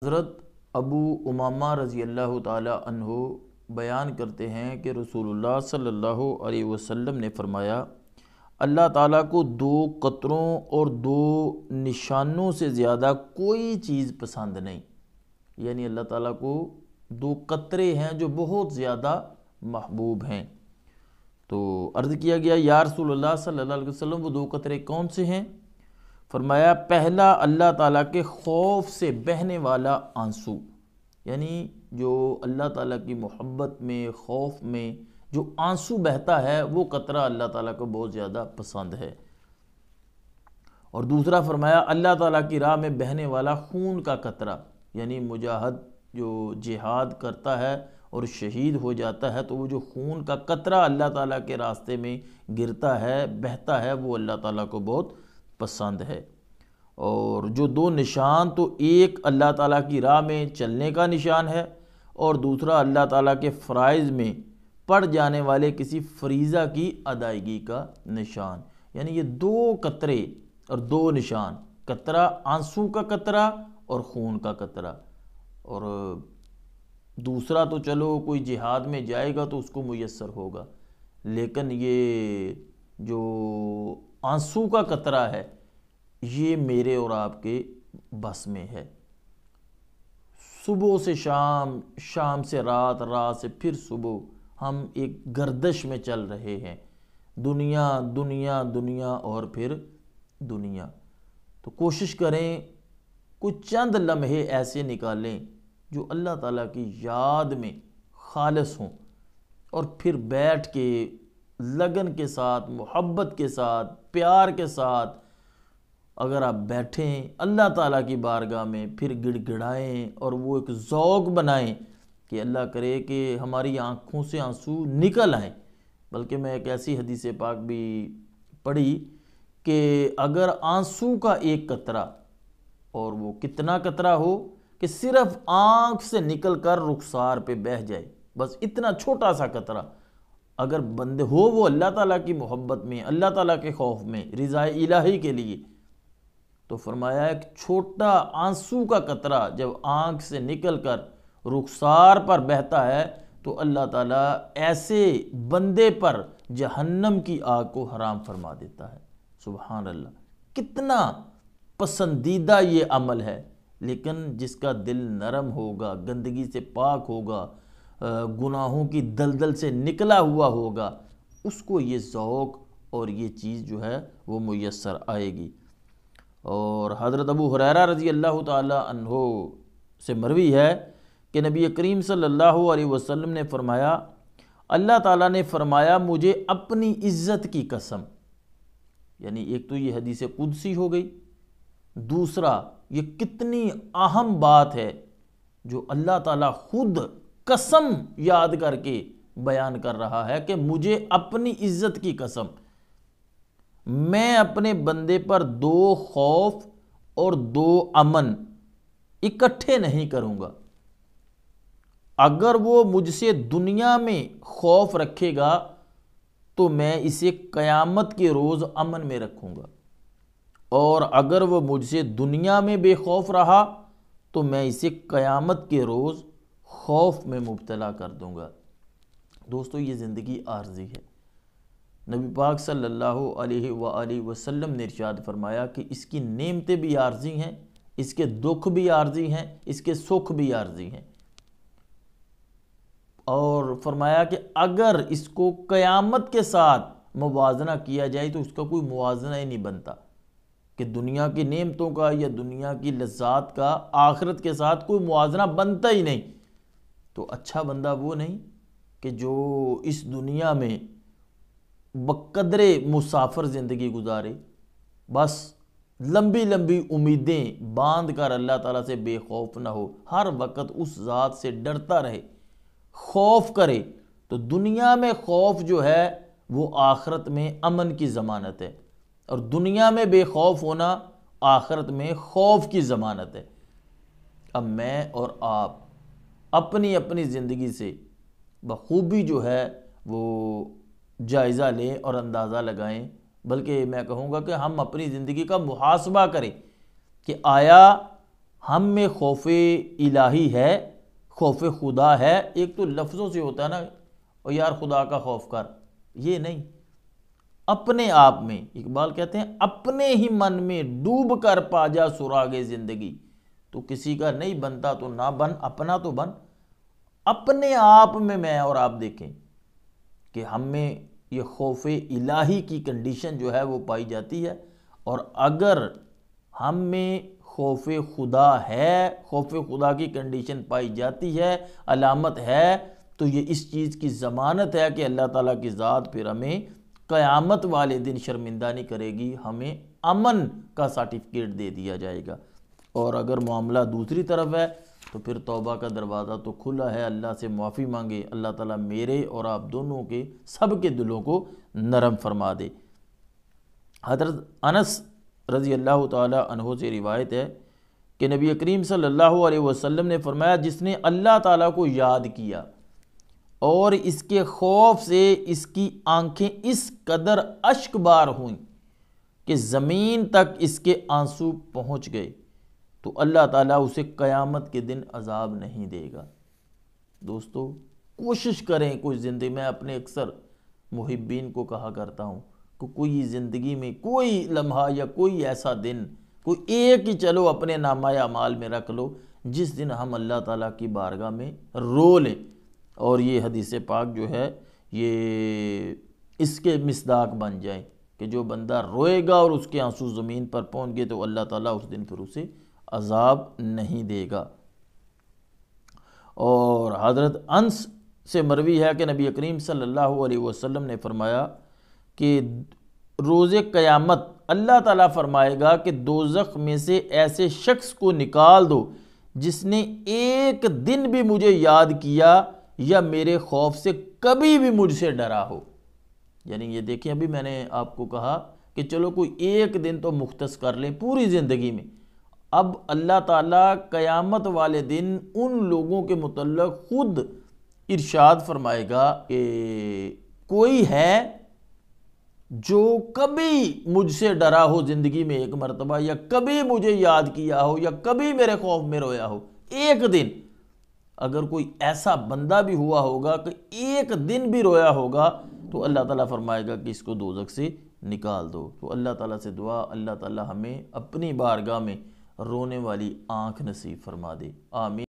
حضرت ابو امامہ رضی اللہ تعالی عنہ بیان کرتے ہیں کہ رسول اللہ صلی اللہ علیہ وسلم نے فرمایا، اللہ تعالیٰ کو دو قطروں اور دو نشانوں سے زیادہ کوئی چیز پسند نہیں۔ یعنی اللہ تعالیٰ کو دو قطرے ہیں جو بہت زیادہ محبوب ہیں۔ تو عرض کیا گیا یا رسول اللہ صلی اللہ علیہ وسلم وہ دو قطرے کون سے ہیں؟ فرمایا پہلا اللہ تعالیٰ کے خوف سے بہنے والا آنسو، یعنی جو اللہ تعالیٰ کی محبت میں خوف میں جو آنسو بہتا ہے وہ قطرہ اللہ تعالیٰ کو بہت زیادہ پسند ہے۔ اور دوسرا فرمایا اللہ تعالیٰ کی راہ میں بہنے والا خون کا قطرہ، یعنی مجاہد جو جہاد کرتا ہے اور شہید ہو جاتا ہے تو وہ جو خون کا قطرہ اللہ تعالیٰ کے راستے میں گرتا ہے بہتا ہے وہ اللہ تعالیٰ کو بہت پسند ہے۔ اور جو دو نشان، تو ایک اللہ تعالیٰ کی راہ میں چلنے کا نشان ہے اور دوسرا اللہ تعالیٰ کے فرائض میں پڑ جانے والے کسی فریضہ کی ادائیگی کا نشان۔ یعنی یہ دو قطرے اور دو نشان، قطرہ آنسو کا قطرہ اور خون کا قطرہ۔ اور دوسرا تو چلو کوئی جہاد میں جائے گا تو اس کو میسر ہوگا، لیکن یہ جو آنسو کا قطرہ ہے یہ میرے اور آپ کے بس میں ہے۔ صبح سے شام، شام سے رات، رات سے پھر صبح، ہم ایک گردش میں چل رہے ہیں، دنیا دنیا دنیا اور پھر دنیا۔ تو کوشش کریں کچھ چند لمحے ایسے نکالیں جو اللہ تعالیٰ کی یاد میں خالص ہوں، اور پھر بیٹھ کے لگن کے ساتھ، محبت کے ساتھ، پیار کے ساتھ اگر آپ بیٹھیں اللہ تعالیٰ کی بارگاہ میں، پھر گڑ گڑائیں اور وہ ایک ذوق بنائیں کہ اللہ کرے کہ ہماری آنکھوں سے آنسو نکل آئیں۔ بلکہ میں ایک ایسی حدیث پاک بھی پڑھی کہ اگر آنسو کا ایک قطرہ، اور وہ کتنا قطرہ ہو کہ صرف آنکھ سے نکل کر رخسار پہ بہہ جائے، بس اتنا چھوٹا سا قطرہ اگر بندے ہو وہ اللہ تعالیٰ کی محبت میں، اللہ تعالیٰ کے خوف میں، رضا الہی کے لیے، تو فرمایا ایک چھوٹا آنسو کا قطرہ جب آنکھ سے نکل کر رخسار پر بہتا ہے تو اللہ تعالیٰ ایسے بندے پر جہنم کی آگ کو حرام فرما دیتا ہے۔ سبحان اللہ، کتنا پسندیدہ یہ عمل ہے، لیکن جس کا دل نرم ہوگا، گندگی سے پاک ہوگا، گناہوں کی دلدل سے نکلا ہوا ہوگا، اس کو یہ ذوق اور یہ چیز جو ہے وہ میسر آئے گی۔ اور حضرت ابو ہریرہ رضی اللہ تعالی عنہ سے مروی ہے کہ نبی کریم صلی اللہ علیہ وسلم نے فرمایا، اللہ تعالیٰ نے فرمایا مجھے اپنی عزت کی قسم، یعنی ایک تو یہ حدیث قدسی ہو گئی، دوسرا یہ کتنی اہم بات ہے جو اللہ تعالیٰ خود قسم یاد کر کے بیان کر رہا ہے کہ مجھے اپنی عزت کی قسم، میں اپنے بندے پر دو خوف اور دو امن اکٹھے نہیں کروں گا۔ اگر وہ مجھ سے دنیا میں خوف رکھے گا تو میں اسے قیامت کے روز امن میں رکھوں گا، اور اگر وہ مجھ سے دنیا میں بے خوف رہا تو میں اسے قیامت کے روز خوف میں مبتلا کر دوں گا۔ دوستو یہ زندگی عارضی ہے۔ نبی پاک صلی اللہ علیہ وآلہ وسلم نے ارشاد فرمایا کہ اس کی نعمتیں بھی عارضی ہیں، اس کے دکھ بھی عارضی ہیں، اس کے سکھ بھی عارضی ہیں، اور فرمایا کہ اگر اس کو قیامت کے ساتھ موازنہ کیا جائے تو اس کا کوئی موازنہ ہی نہیں بنتا، کہ دنیا کی نعمتوں کا یا دنیا کی لذات کا آخرت کے ساتھ کوئی موازنہ بنتا ہی نہیں۔ تو اچھا بندہ وہ نہیں کہ جو اس دنیا میں بقدر مسافر زندگی گزارے، بس لمبی لمبی امیدیں باندھ کر اللہ تعالیٰ سے بے خوف نہ ہو، ہر وقت اس ذات سے ڈرتا رہے، خوف کرے۔ تو دنیا میں خوف جو ہے وہ آخرت میں امن کی ضمانت ہے، اور دنیا میں بے خوف ہونا آخرت میں خوف کی ضمانت ہے۔ اب میں اور آپ اپنی اپنی زندگی سے بخوبی جو ہے وہ جائزہ لیں اور اندازہ لگائیں، بلکہ میں کہوں گا کہ ہم اپنی زندگی کا محاسبہ کریں کہ آیا ہم میں خوف الہی ہے، خوف خدا ہے، ایک تو لفظوں سے ہوتا ہے نا، اور یار خدا کا خوف کر، یہ نہیں، اپنے آپ میں، اقبال کہتے ہیں اپنے ہی من میں ڈوب کر پا جا سراغ زندگی، تو کسی کا نہیں بنتا تو نہ بن، اپنا تو بن، اپنے آپ میں اور آپ دیکھیں کہ ہم میں یہ خوف الہی کی کنڈیشن جو ہے وہ پائی جاتی ہے، اور اگر ہم میں خوف خدا ہے، خوف خدا کی کنڈیشن پائی جاتی ہے، علامت ہے، تو یہ اس چیز کی ضمانت ہے کہ اللہ تعالیٰ کی ذات پھر ہمیں قیامت والے دن شرمندہ نہیں کرے گی، ہمیں امن کا سرٹیفکیٹ دے دیا جائے گا۔ اور اگر معاملہ دوسری طرف ہے تو پھر توبہ کا دروازہ تو کھلا ہے، اللہ سے معافی مانگے، اللہ تعالیٰ میرے اور آپ دونوں کے سب کے دلوں کو نرم فرما دے۔ حضرت انس رضی اللہ تعالیٰ عنہ سے روایت ہے کہ نبی کریم صلی اللہ علیہ وسلم نے فرمایا، جس نے اللہ تعالیٰ کو یاد کیا اور اس کے خوف سے اس کی آنکھیں اس قدر اشک بار ہوئیں کہ زمین تک اس کے آنسو پہنچ گئے، تو اللہ تعالیٰ اسے قیامت کے دن عذاب نہیں دے گا۔ دوستو کوشش کریں کوئی زندگی، میں اپنے اکثر محبین کو کہا کرتا ہوں کہ کوئی زندگی میں کوئی لمحہ یا کوئی ایسا دن، کوئی ایک ہی چلو اپنے نامہ اعمال میں رکھ لو جس دن ہم اللہ تعالیٰ کی بارگاہ میں رو لیں، اور یہ حدیث پاک جو ہے یہ اس کے مصداق بن جائیں کہ جو بندہ روئے گا اور اس کے آنسو زمین پر پہنچ گئے تو اللہ تعالیٰ اس دن پھر اسے عذاب نہیں دے گا۔ اور حضرت انس سے مروی ہے کہ نبی کریم صلی اللہ علیہ وسلم نے فرمایا کہ روز قیامت اللہ تعالیٰ فرمائے گا کہ دوزخ میں سے ایسے شخص کو نکال دو جس نے ایک دن بھی مجھے یاد کیا یا میرے خوف سے کبھی بھی مجھ سے ڈرا ہو۔ یعنی یہ دیکھیں، ابھی میں نے آپ کو کہا کہ چلو کوئی ایک دن تو مختص کر لیں پوری زندگی میں، اب اللہ تعالیٰ قیامت والے دن ان لوگوں کے متعلق خود ارشاد فرمائے گا کہ کوئی ہے جو کبھی مجھ سے ڈرا ہو زندگی میں ایک مرتبہ، یا کبھی مجھے یاد کیا ہو، یا کبھی میرے خوف میں رویا ہو، ایک دن اگر کوئی ایسا بندہ بھی ہوا ہوگا کہ ایک دن بھی رویا ہوگا تو اللہ تعالیٰ فرمائے گا کہ اس کو دوزخ سے نکال دو۔ تو اللہ تعالیٰ سے دعا، اللہ تعالیٰ ہمیں اپنی بارگاہ میں رونے والی آنکھ نصیب فرما دے، آمین۔